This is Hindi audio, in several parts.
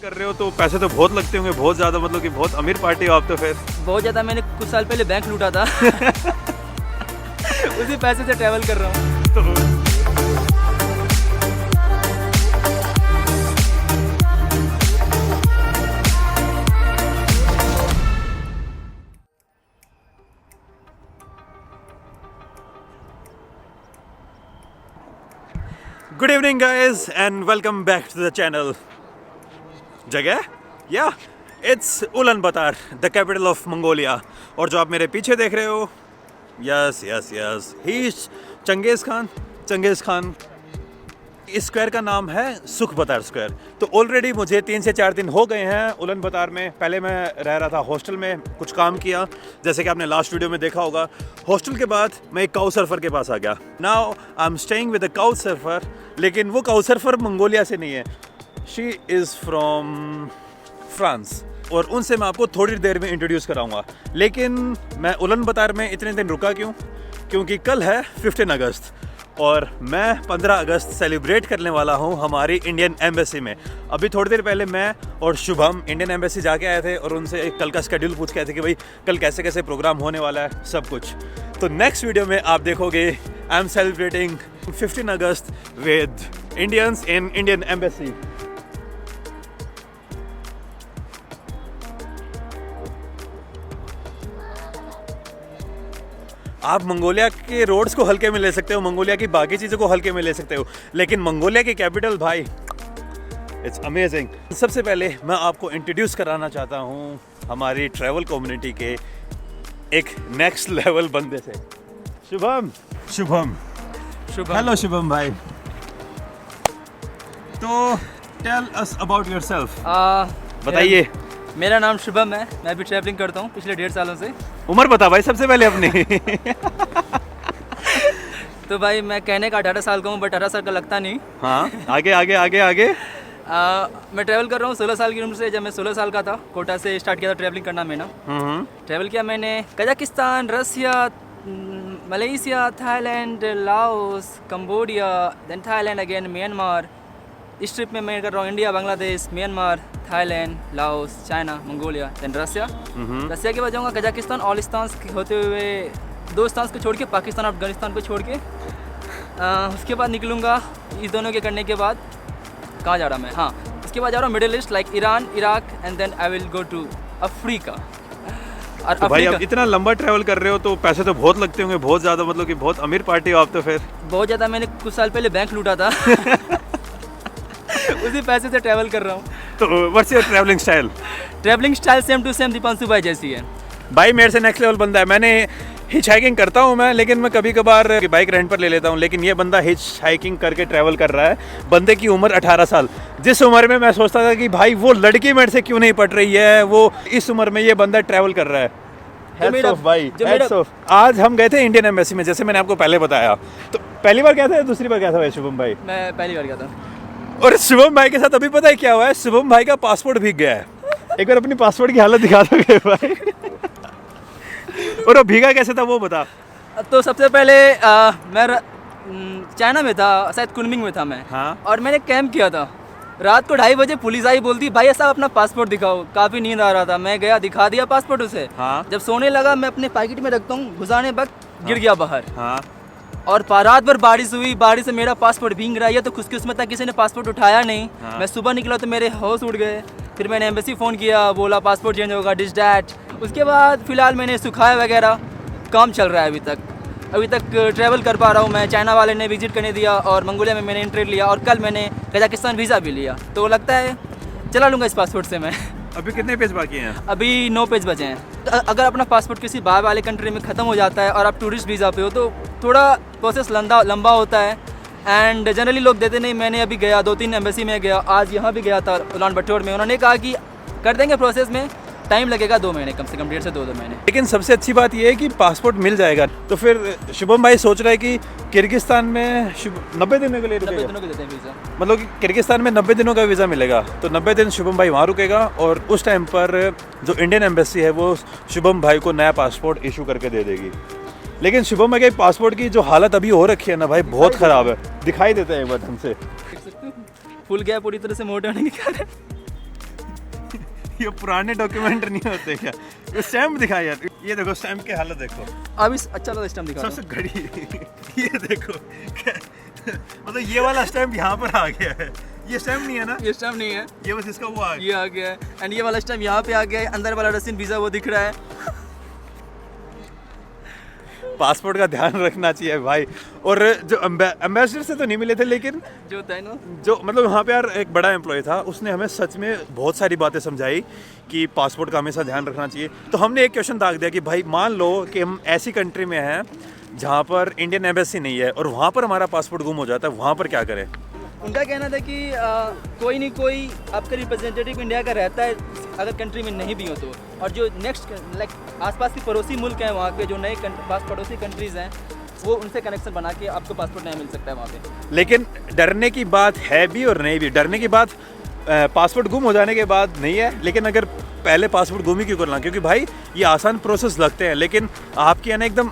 कर रहे हो तो पैसे तो बहुत लगते होंगे, बहुत ज़्यादा, मतलब कि बहुत अमीर पार्टी हो आप तो फिर। बहुत ज़्यादा। मैंने कुछ साल पहले बैंक लूटा था उसी पैसे से ट्रैवल कर रहा हूँ। तो good evening guys and welcome back to the channel. जगह या इट्स उलन बतार, द कैपिटल ऑफ मंगोलिया। और जो आप मेरे पीछे देख रहे हो, यस यस यस, ही चंगेज़ खान। इस स्क्वायर का नाम है सुख बतार स्क्वायर। तो ऑलरेडी मुझे 3 से 4 दिन हो गए हैं उलन बतार में। पहले मैं रह रहा था हॉस्टल में, कुछ काम किया, जैसे कि आपने लास्ट वीडियो में देखा होगा। हॉस्टल के बाद मैं एक काउ सर्फर के पास आ गया। Now I am staying with a cow surfer, लेकिन वो काउ सर्फर मंगोलिया से नहीं है, शी इज़ फ्रॉम फ्रांस। और उनसे मैं आपको थोड़ी देर में इंट्रोड्यूस कराऊंगा। लेकिन मैं उलन बतार में इतने दिन रुका क्यों? क्योंकि कल है 15 अगस्त और मैं 15 अगस्त सेलिब्रेट करने वाला हूं हमारी इंडियन एम्बेसी में। अभी थोड़ी देर पहले मैं और शुभम इंडियन एम्बेसी जाके आए थे और उनसे कल का शेड्यूल पूछ के आए थे कि भाई कल कैसे कैसे प्रोग्राम होने वाला है, सब कुछ। तो नेक्स्ट वीडियो में आप देखोगे I am celebrating 15 August with Indians in Indian embassy. आप मंगोलिया के रोड्स को हल्के में ले सकते हो, मंगोलिया की बाकी चीज़ों को हल्के में ले सकते हो, लेकिन मंगोलिया की कैपिटल भाई, इट्स अमेजिंग। सबसे पहले मैं आपको इंट्रोड्यूस कराना चाहता हूँ हमारी ट्रैवल कम्युनिटी के एक नेक्स्ट लेवल बंदे से, शुभम। हेलो शुभम भाई। तो टेल अस अबाउट योरसेल्फ, बताइए। मेरा नाम शुभम है, मैं भी ट्रैवलिंग करता हूँ पिछले 1.5 सालों से। उम्र बता भाई सबसे पहले अपनी। तो भाई मैं कहने का 18 साल का हूँ, बट 18 साल का लगता नहीं। हाँ, आगे। मैं ट्रैवल कर रहा हूँ 16 साल की उम्र से। जब मैं 16 साल का था, कोटा से स्टार्ट किया था ट्रैवलिंग करना मैंने। ट्रैवल किया मैंने Kazakhstan, Russia, Malaysia, Thailand, Laos, Cambodia, then Thailand again, Myanmar. इस ट्रिप में मैं कर रहा हूँ India, Bangladesh, Myanmar, Thailand, Laos, China, Mongolia, then Russia. Russia के बाद जाऊँगा कजाकिस्तान, ऑलिस्तान होते हुए 2 स्थान को छोड़ के, पाकिस्तान, अफगानिस्तान को छोड़ के। उसके बाद निकलूँगा इस दोनों के करने के बाद। कहाँ जा रहा मैं? हाँ, उसके बाद जा रहा हूँ middle east, like Iran, Iraq, and then I will go to Africa. और तो भाई अब इतना लंबा ट्रैवल कर रहे हो तो पैसे तो बहुत लगते होंगे, बहुत ज़्यादा, मतलब कि बहुत अमीर पार्टी हो आप तो फिर। बहुत ज़्यादा। मैंने कुछ साल पहले बैंक लूटा था उसी पैसे से ट्रैवल कर रहा हूँ। तो what's your travelling style? Travelling style same to same Deepanshu भाई जैसी है। भाई मेरे से नेक्स्ट लेवल बंदा है। मैंने हिच हाइकिंग करता हूँ मैं, लेकिन मैं कभी कभार बाइक रेंट पर ले लेता हूँ। लेकिन ये बंदा हिच हाइकिंग करके ट्रैवल कर रहा है। बंदे की उम्र 18 साल। जिस उम्र में मैं सोचता था कि भाई वो लड़की मेरे से क्यों नहीं पट रही है, वो इस उम्र में ये बंदा ट्रैवल कर रहा है। हेड्स ऑफ भाई, हेड्स ऑफ। आज हम गए थे इंडियन एम्बेसी में, जैसे मैंने आपको पहले बताया। तो पहली बार क्या था, दूसरी बार क्या था भाई शुभम भाई? मैं पहली बार गया था। और शुभम भाई के साथ अभी पता है क्या हुआ है? शुभम भाई का पासपोर्ट भीग गया है। एक बार अपनी पासपोर्ट की हालत दिखा दोगे भाई? और वो भीगा कैसे था वो बता। तो सबसे पहले मैं चाइना में था, शायद कुनमिंग में था मैं। हाँ। और मैंने कैंप किया था। रात को 2:30 बजे पुलिस आई, बोलती भाई साहब अपना पासपोर्ट दिखाओ। काफ़ी नींद आ रहा था, मैं गया, दिखा दिया पासपोर्ट उसे। हाँ। जब सोने लगा, मैं अपने पैकेट में रखता हूँ, घुसाने वक्त गिर गया बाहर। हाँ। और रात भर बारिश हुई, बारिश से मेरा पासपोर्ट भीग रहा है। तो खुशकिस्मत था किसी ने पासपोर्ट उठाया नहीं। हाँ। मैं सुबह निकला तो मेरे होश उड़ गए। फिर मैंने एम्बेसी फ़ोन किया, बोला पासपोर्ट चेंज होगा, डिस डैट। उसके बाद फ़िलहाल मैंने सुखाया वगैरह, काम चल रहा है अभी तक ट्रैवल कर पा रहा हूँ मैं। चाइना वाले ने विजिट करने दिया और मंगोलिया में मैंने एंट्री लिया और कल मैंने कजाकिस्तान वीज़ा भी लिया। तो लगता है चला लूँगा इस पासपोर्ट से मैं। अभी कितने पेज बाकी हैं? अभी 9 पेज बचे हैं। अगर अपना पासपोर्ट किसी बाहर वाले कंट्री में ख़त्म हो जाता है और आप टूरिस्ट वीज़ा पे हो तो थोड़ा प्रोसेस लंबा होता है एंड जनरली लोग देते नहीं। मैंने अभी गया 2-3 एम्बेसी में गया, आज यहाँ भी गया था उलान बटोर में। उन्होंने कहा कि कर देंगे प्रोसेस में, टाइम लगेगा 2 महीने, कम से कम 1.5 से 2 महीने। लेकिन सबसे अच्छी बात यह है कि पासपोर्ट मिल जाएगा। तो फिर शुभम भाई सोच रहा है कि किर्गिस्तान में 90 दिनों के लिए 90 दिनों के देते हैं वीज़ा। मतलब कि किर्गिस्तान में 90 दिनों का वीज़ा मिलेगा। तो 90 दिन शुभम भाई वहाँ रुकेगा और उस टाइम पर जो इंडियन एम्बेसी है वो शुभम भाई को नया पासपोर्ट इशू करके दे देगी। लेकिन शुभम भाई के पासपोर्ट की जो हालत अभी हो रखी है ना भाई, बहुत ख़राब है। दिखाई देता है एक बार तुमसे। फुल गया पूरी तरह से, मोटे होने के कारण। ये पुराने डॉक्यूमेंट नहीं होते क्या? ये स्टैम्प दिखा यार, ये देखो स्टैम्प की हालत देखो, अब इस अच्छा सा सिस्टम दिखा सबसे घड़ी ये देखो मतलब ये वाला स्टैम्प यहाँ पर आ गया है, ये स्टैम्प नहीं है ना, ये स्टैम्प नहीं है, ये बस इसका वो आ गया। ये आ गया है एंड ये वाला स्टैम्प यहाँ पे आ गया है, अंदर वाला रसीन वीज़ा वो दिख रहा है। पासपोर्ट का ध्यान रखना चाहिए भाई। और जो एम्बेसडर से तो नहीं मिले थे, लेकिन जो होता है ना, जो मतलब वहाँ पे यार एक बड़ा एम्प्लॉय था, उसने हमें सच में बहुत सारी बातें समझाई कि पासपोर्ट का हमेशा ध्यान रखना चाहिए। तो हमने एक क्वेश्चन दाग दिया कि भाई मान लो कि हम ऐसी कंट्री में हैं जहाँ पर इंडियन एम्बेसी नहीं है और वहाँ पर हमारा पासपोर्ट गुम हो जाता है, वहाँ पर क्या करें? उनका कहना था कि कोई नहीं कोई आपका रिप्रेजेंटेटिव इंडिया का रहता है अगर कंट्री में नहीं भी हो तो, और जो नेक्स्ट लाइक आसपास के पड़ोसी मुल्क हैं वहाँ के जो नए पास पड़ोसी कंट्रीज़ हैं वो उनसे कनेक्शन बना के आपको पासपोर्ट नहीं मिल सकता है वहाँ पे। लेकिन डरने की बात है भी और नहीं भी। डरने की बात पासपोर्ट गुम हो जाने के बाद नहीं है, लेकिन अगर पहले पासपोर्ट गुम ही क्यों करना, क्योंकि भाई ये आसान प्रोसेस लगते हैं, लेकिन आपके यहाँ एकदम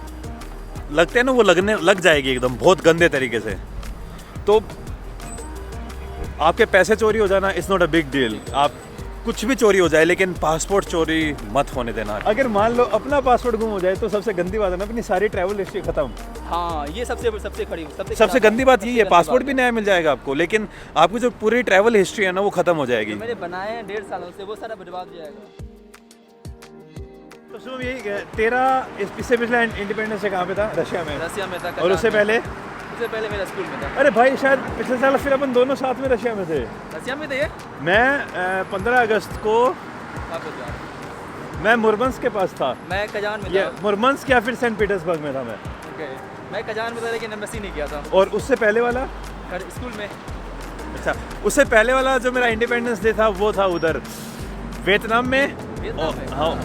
लगते हैं ना, वो लग जाएगी एकदम बहुत गंदे तरीके से। तो आपके पैसे चोरी हो जाना is not a big deal, आप कुछ भी चोरी हो जाए लेकिन पासपोर्ट चोरी मत होने देना। अगर मान लो अपना पासपोर्ट गुम हो जाए तो सबसे गंदी बात है ना, अपनी सारी ट्रैवल हिस्ट्री खत्म। हाँ, ये सबसे गंदी बात यही है, पासपोर्ट भी नया मिल जाएगा आपको, लेकिन आपकी जो पूरी ट्रैवल हिस्ट्री है ना वो खत्म हो जाएगी। मैंने बनाए हैं 1.5 सालों से, वो सारा बर्बाद हो जाएगा। तो सुनो, यही तेरा इससे पिछला इंडिपेंडेंस कहाँ पे था? रशिया में था। और उससे पहले मेरा स्कूल में था। अरे भाई शायद पिछले साल फिर अपन दोनों साथ में रशिया में थे। रशिया में थे ये? मैं 15 अगस्त को मैं मुरमंस्क के पास था। मैं कजान में था। मुरमंस्क या फिर सेंट पीटर्सबर्ग में था मैं। ओके, मैं कजान में था लेकिन एम्बेसी नहीं किया था। और उससे पहले वाला स्कूल में। अच्छा, उससे पहले वाला जो मेरा इंडिपेंडेंस डे था वो था उधर वियतनाम में। हाँ।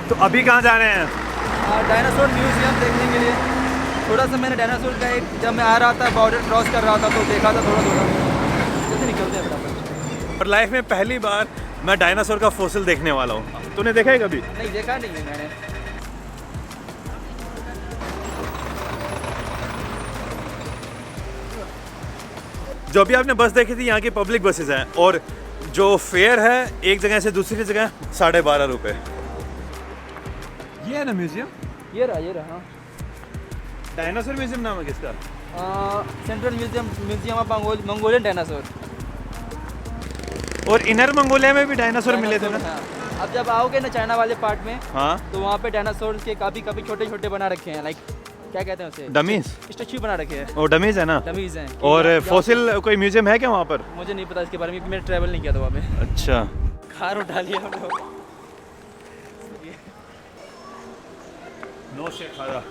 तो अभी कहाँ जा रहे हैं? डायनासोर म्यूजियम देखने के लिए। थोड़ा सा मैंने डायनासोर का जब मैं आ रहा था बॉर्डर क्रॉस कर रहा था तो देखा था थोड़ा जल्दी निकलते हैं फटाफट। और लाइफ में पहली बार मैं डायनासोर का फॉसिल देखने वाला हूँ। तूने देखा है कभी? नहीं, देखा नहीं है मैंने। जो अभी आपने बस देखी थी यहाँ की पब्लिक बसेस हैं, और जो फेयर है एक जगह से दूसरी जगह 12.5 रुपये। ये है ना म्यूजियम? ये रहा हाँ। डायनासोर म्यूजियम नाम है किसका? Central museum of Mongolian dinosaur. और इनर मंगोलिया में भी डायनासोर मिले थे ना? हाँ। अब जब आओगे ना चाइना वाले पार्ट में, हाँ, तो वहाँ पे डायनासोर के काफ़ी छोटे छोटे बना रखे हैं, लाइक क्या कहते हैं उसे? डमीज। स्टैच्यू बना रखे हैं। ओ डमीज है ना? डमीज हैं। और फॉसिल कोई म्यूजियम है क्या वहाँ पर? मुझे नहीं पता इसके बारे में, मैंने ट्रैवल नहीं किया था वहाँ पे। अच्छा। कार उठा लिया हम लोग। नो शेख खादा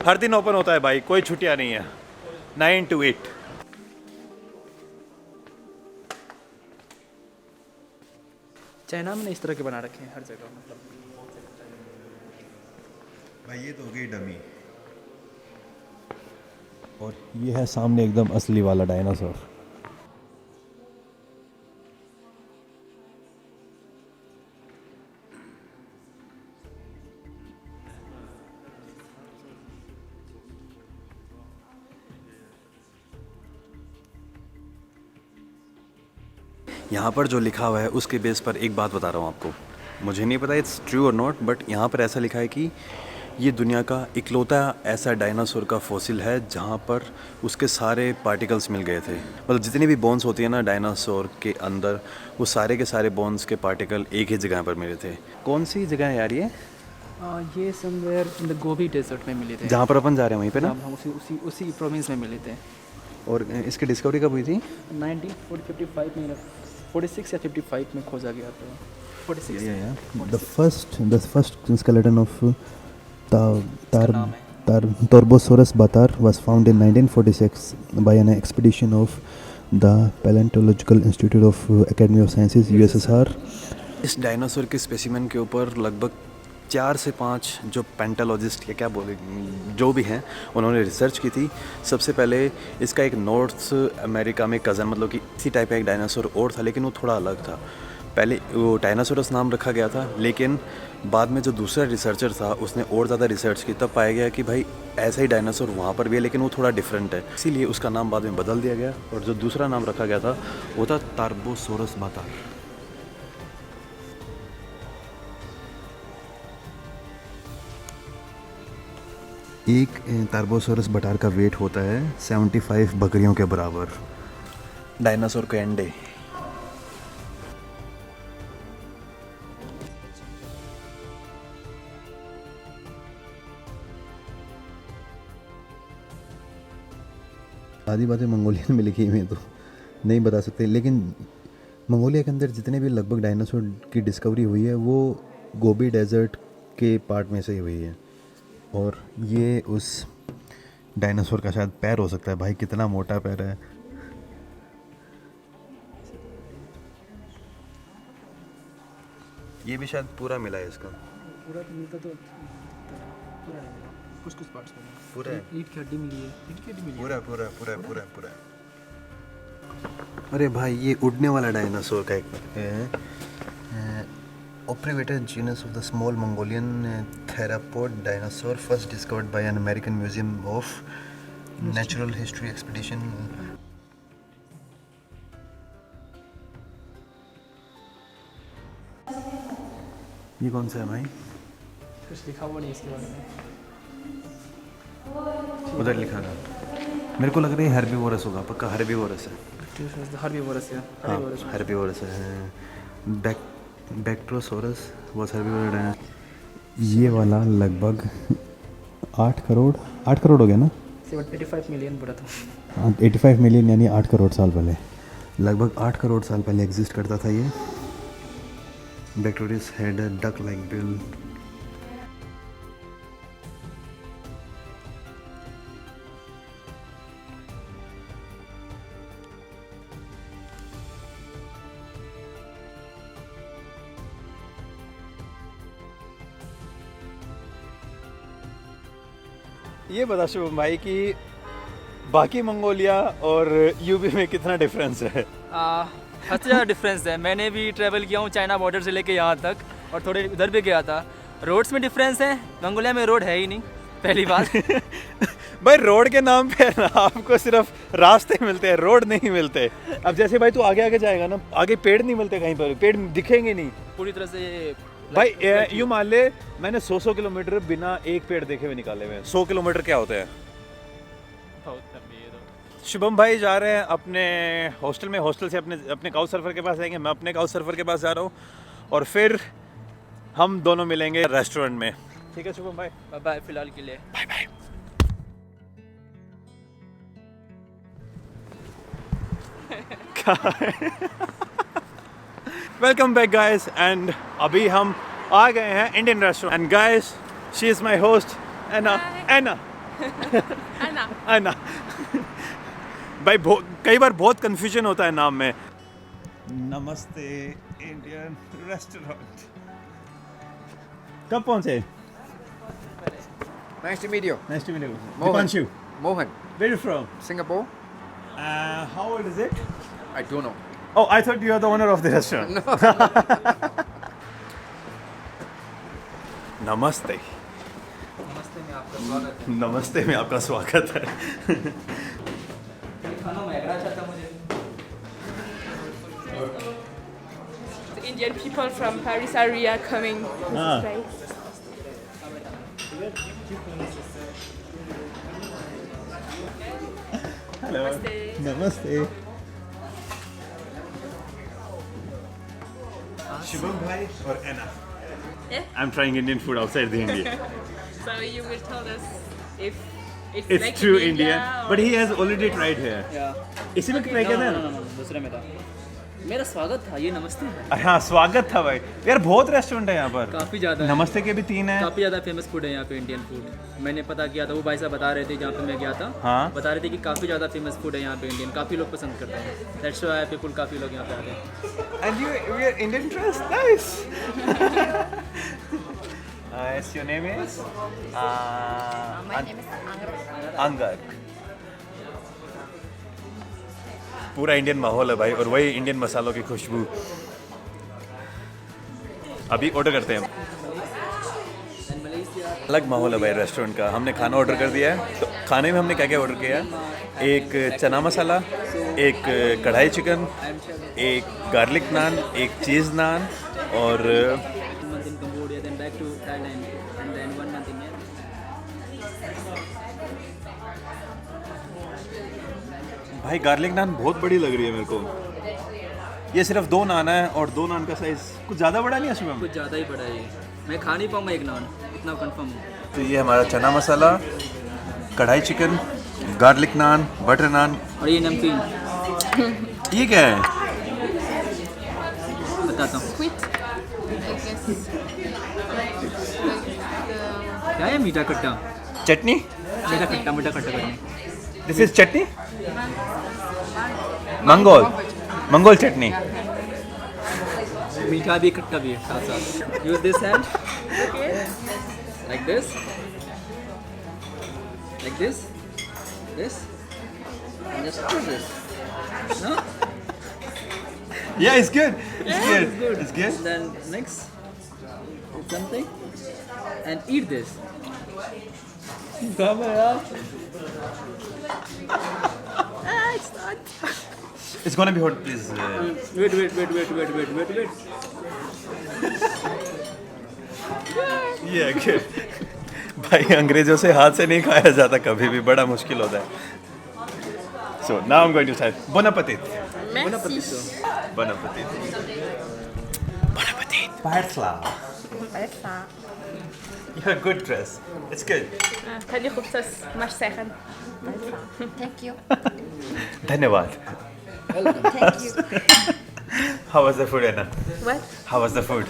हर दिन ओपन होता है भाई, कोई छुट्टियां नहीं है, 9 to 8। चाइना में इस तरह के बना रखे हैं हर जगह, मतलब भाई ये तो हो गई डमी, और ये है सामने एकदम असली वाला डायनासोर। यहाँ पर जो लिखा हुआ है उसके बेस पर एक बात बता रहा हूँ आपको, मुझे नहीं पता इट्स ट्रू और नॉट, बट यहाँ पर ऐसा लिखा है कि ये दुनिया का इकलौता ऐसा डायनासोर का फॉसिल है जहाँ पर उसके सारे पार्टिकल्स मिल गए थे। मतलब जितनी भी बोन्स होती है ना डायनासोर के अंदर, वो सारे के सारे बोन्स के पार्टिकल एक ही जगह पर मिले थे। कौन सी जगह है यार ये? ये somewhere in the Gobi desert में मिले थे, जहाँ पर अपन जा रहे हैं वहीं पे ना? हम उसी प्रोविंस में मिले थे। और इसकी डिस्कवरी कब हुई थी? 1945 में, 46 या 55 में खोजा गया था। 46 The first skeleton of Torbosaurus batar was found in 1946 by an expedition of the Paleontological Institute of Academy of Sciences USSR। इस डायनासोर के स्पेसिमेन के ऊपर लगभग 4 से 5 जो पेंटालॉजिस्ट या क्या बोले जो भी हैं उन्होंने रिसर्च की थी। सबसे पहले इसका एक नॉर्थ अमेरिका में कज़न, मतलब कि इसी टाइप का एक डायनासोर और था, लेकिन वो थोड़ा अलग था। पहले वो डायनासोरस नाम रखा गया था, लेकिन बाद में जो दूसरा रिसर्चर था उसने और ज़्यादा रिसर्च की, तब पाया गया कि भाई ऐसा ही डायनासोर वहाँ पर भी है लेकिन वो थोड़ा डिफरेंट है, इसीलिए उसका नाम बाद में बदल दिया गया और जो दूसरा नाम रखा गया था वो था टार्बोसोरस बातार। एक टार्बोसोरस बटार का वेट होता है 75 बकरियों के बराबर। डायनासोर के अंडे। आधी बातें मंगोलियन में लिखी हुई हैं तो नहीं बता सकते, लेकिन मंगोलिया के अंदर जितने भी लगभग डायनासोर की डिस्कवरी हुई है वो गोबी डेजर्ट के पार्ट में से ही हुई है। और ये उस डायनासोर का शायद पैर हो सकता है। भाई कितना मोटा पैर है। ये भी शायद पूरा मिला है इसका। पूरा तो मिलता तो पूरा नहीं मिला, कुछ कुछ पार्ट्स मिले। पूरा है? ईंट की हड्डी मिली है, ईंट की हड्डी मिली है। पूरा पूरा पूरा पूरा पूरा। अरे भाई ये उड़ने वाला डायनासोर का एक Oprivator genus of the small Mongolian theropod dinosaur, first discovered by an American Museum of Natural History expedition. ये कौन सा है भाई? कुछ लिखा हुआ नहीं इसके बारे में। उधर लिखा था। मेरे को लग रहा है हर्बीवोरस होगा, पक्का हर्बीवोरस है। हर्बीवोरस है। हाँ हर्बीवोरस है। बैक्ट्रोसोरस वाज हर्बीवोरस। ये वाला लगभग 8 करोड़ हो गया ना? 85 मिलियन बोला था। 85 मिलियन यानी 8 करोड़ साल पहले, लगभग 8 करोड़ साल पहले एग्जिस्ट करता था ये। बैक्टोरियस had a duck like bill. ये बता शुभम भाई कि बाकी मंगोलिया और यूपी में कितना डिफरेंस है? सबसे ज़्यादा डिफरेंस है। मैंने भी ट्रैवल किया हूँ चाइना बॉर्डर से लेके यहाँ तक, और थोड़े उधर भी गया था। रोड्स में डिफरेंस है, मंगोलिया में रोड है ही नहीं, पहली बात। भाई रोड के नाम पे ना आपको सिर्फ रास्ते मिलते हैं, रोड नहीं मिलते। अब जैसे भाई तू आगे आगे जाएगा ना, आगे पेड़ नहीं मिलते, कहीं पर पेड़ दिखेंगे नहीं पूरी तरह से। भाई यूँ मान ले मैंने 100 किलोमीटर बिना एक पेड़ देखे हुए निकाले हुए हैं। 100 किलोमीटर क्या होते हैं? शुभम भाई जा रहे हैं अपने हॉस्टल में, हॉस्टल से अपने काउच सर्फर के पास जाएंगे, मैं अपने काउच सर्फर के पास जा रहा हूँ, और फिर हम दोनों मिलेंगे रेस्टोरेंट में। ठीक है शुभम भाई, बाय बाय फिलहाल के लिए। Bye bye. Welcome back guys, and अभी हम आ गए हैं Indian restaurant. And guys she is my host Anna. भाई कई बार बहुत कंफ्यूजन होता है नाम में। नमस्ते इंडियन रेस्टोरेंट। कब पहुंचे? Nice to meet you. Nice to meet you. Mohan. Dipanshu. Mohan, Where are you from? Singapore. How old is it? I don't know. Oh, I thought you are the owner of the restaurant. No. नमस्ते। नमस्ते में आपका स्वागत है। नमस्ते में आपका स्वागत है। खाना महंगा चाहता मुझे। The Indian people from Paris area coming to Ah. this place. Hello. Namaste. नमस्ते। शुभम भाई और एना। Yeah. I'm trying Indian food outside the India. So you will tell us if it's It's like true in India Indian, or but he has already tried here. या इसी में ट्राई किया था ना? दूसरे में था। मेरा स्वागत था, ये नमस्ते है। हाँ स्वागत था भाई। यार बहुत रेस्टोरेंट है यहाँ पर। काफ़ी ज़्यादा है। नमस्ते के भी 3 हैं। काफ़ी ज़्यादा फेमस फूड है यहाँ पे, इंडियन फूड। मैंने पता किया था, वो भाई साहब बता रहे थे जहाँ पे मैं गया था। हाँ। बता रहे थे कि काफ़ी ज़्यादा फेमस फूड है यहाँ पे इंडियन, काफ़ी लोग पसंद करते हैं। दैट्स व्हाई पीपल, काफ़ी लोग यहाँ पे आते हैं। And you wear Indian dress, nice. Yes, your name is? my name is Angad. पूरा इंडियन माहौल है भाई, और वही इंडियन मसालों की खुशबू। अभी ऑर्डर करते हैं। अलग माहौल है भाई रेस्टोरेंट का। हमने खाना ऑर्डर कर दिया है। तो खाने में हमने क्या क्या ऑर्डर किया है? एक चना मसाला, एक कढ़ाई चिकन, एक गार्लिक नान, एक चीज़ नान और month in Cambodia, then back to Thailand, and then 1 month in Myanmar. भाई गार्लिक नान बहुत बड़ी लग रही है मेरे को। ये सिर्फ 2 नान है और 2 नान का साइज़ कुछ ज़्यादा बड़ा नहीं है शुभम? कुछ ज़्यादा ही पड़ा है ये, मैं खा नहीं पाऊँगा एक नान, इतना कंफर्म हूँ। तो ये हमारा चना मसाला, कढ़ाई चिकन, गार्लिक नान, बटर नान और ये नमकीन, ये क्या है? बताता हूँ Sweet, I guess. क्या है, मीठा खट्टा, चटनी? मीठा खट्टा करने। This is chutney? मंगोल चटनी। मीठा भी खट्टा भी है साथ साथ। Use this hand, like this, this, and just do this. No? Yeah, it's good. It's good. It's good. Then next, eat something and eat this. Come here. It's not. It's gonna be hot, please. Wait. Yeah, good. भाई अंग्रेजों से हाथ से नहीं खाया जाता कभी भी, बड़ा मुश्किल होता है। So now I'm going to say bon appetit. Merci. Bon appetit. Bon appetit. Parsla. You're good dress. It's good. Kan je goed maar zeggen. Thank you. धन्यवाद. Thank you. How was the food, Anna? What? How was the food?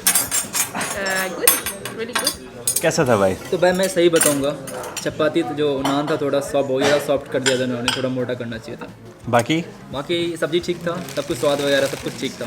Good. Really good. कैसा था भाई? तो भाई मैं सही बताऊंगा, चपाती तो जो नान था थोड़ा सॉफ्ट हो गया, सॉफ्ट कर दिया था उन्होंने, थोड़ा मोटा करना चाहिए था। बाकी बाकी सब्जी ठीक था, सब कुछ स्वाद वगैरह सब कुछ ठीक था।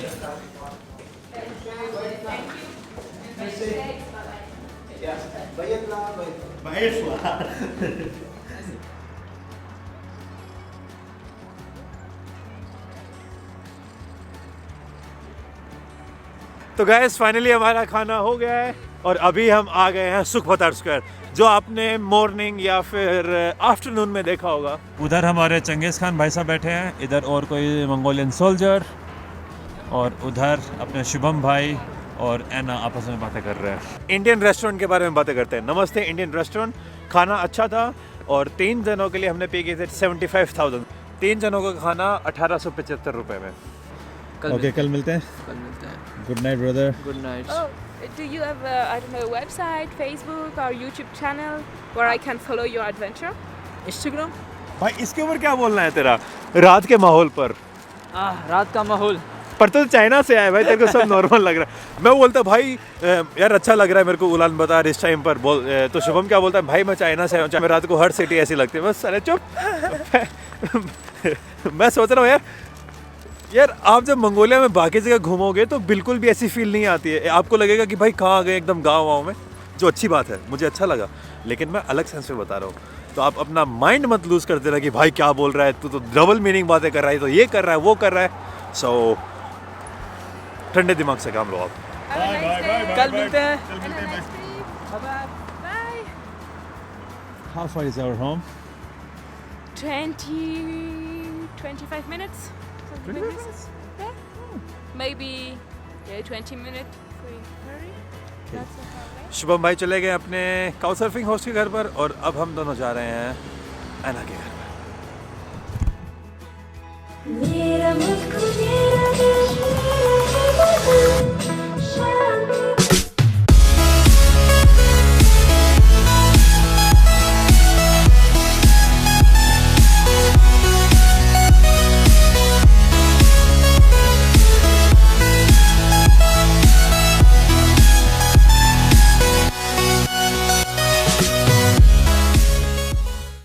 तो गैस फाइनली हमारा खाना हो गया है और अभी हम आ गए हैं सुखपतार स्क्वायर, जो आपने मॉर्निंग या फिर आफ्टरनून में देखा होगा। उधर हमारे चंगेज़ खान भाई साहब बैठे हैं, इधर और कोई मंगोलियन सोल्जर, और उधर अपने शुभम भाई और एना आपस में बातें कर रहे हैं। इंडियन रेस्टोरेंट के बारे में बातें करते हैं। नमस्ते इंडियन रेस्टोरेंट। खाना अच्छा था और 3 जनों के लिए हमने पे किए थे 75,000। 3 जनों का खाना 1875 रुपये में। कल मिलते हैं। Good night brother. Good night. Oh, do you have I don't know, website, Facebook or YouTube channel where I can follow your adventure? Instagram. भाई इसके ऊपर क्या बोलना है तेरा रात के माहौल पर? रात का माहौल पर तो चाइना से आया भाई, तेरे को सब नॉर्मल लग रहा है। मैं बोलता भाई यार अच्छा लग रहा है मेरे को उलान बतर इस टाइम पर बोल, तो शुभम क्या बोलता है भाई मैं चाइना से आया हूँ, रात को हर सिटी ऐसी लगती है। बस अरे चुप। मैं सोच रहा हूँ यार आप जब मंगोलिया में बाकी जगह घूमोगे तो बिल्कुल भी ऐसी फील नहीं आती है, आपको लगेगा कि भाई कहाँ आ गए एकदम गाँव में, जो अच्छी बात है, मुझे अच्छा लगा। लेकिन मैं अलग सेंस में बता रहा हूँ, तो आप अपना माइंड मत लूज़ कर देना कि भाई क्या बोल रहा है तू, तो डबल मीनिंग बातें कर रहा है, तो ये कर रहा है वो कर रहा है। सो ठंडे दिमाग से काम लो आप। Have a nice day. कल मिलते हैं। And a nice day. Bye. How far is our home? 25 minutes. Something like this. Yeah. Maybe 20 minutes if we hurry. That's not bad. Shubham भाई चले गए अपने काउ सर्फिंग होस्ट के घर पर और अब हम दोनों जा रहे हैं एना के घर पर। मेरा मुझको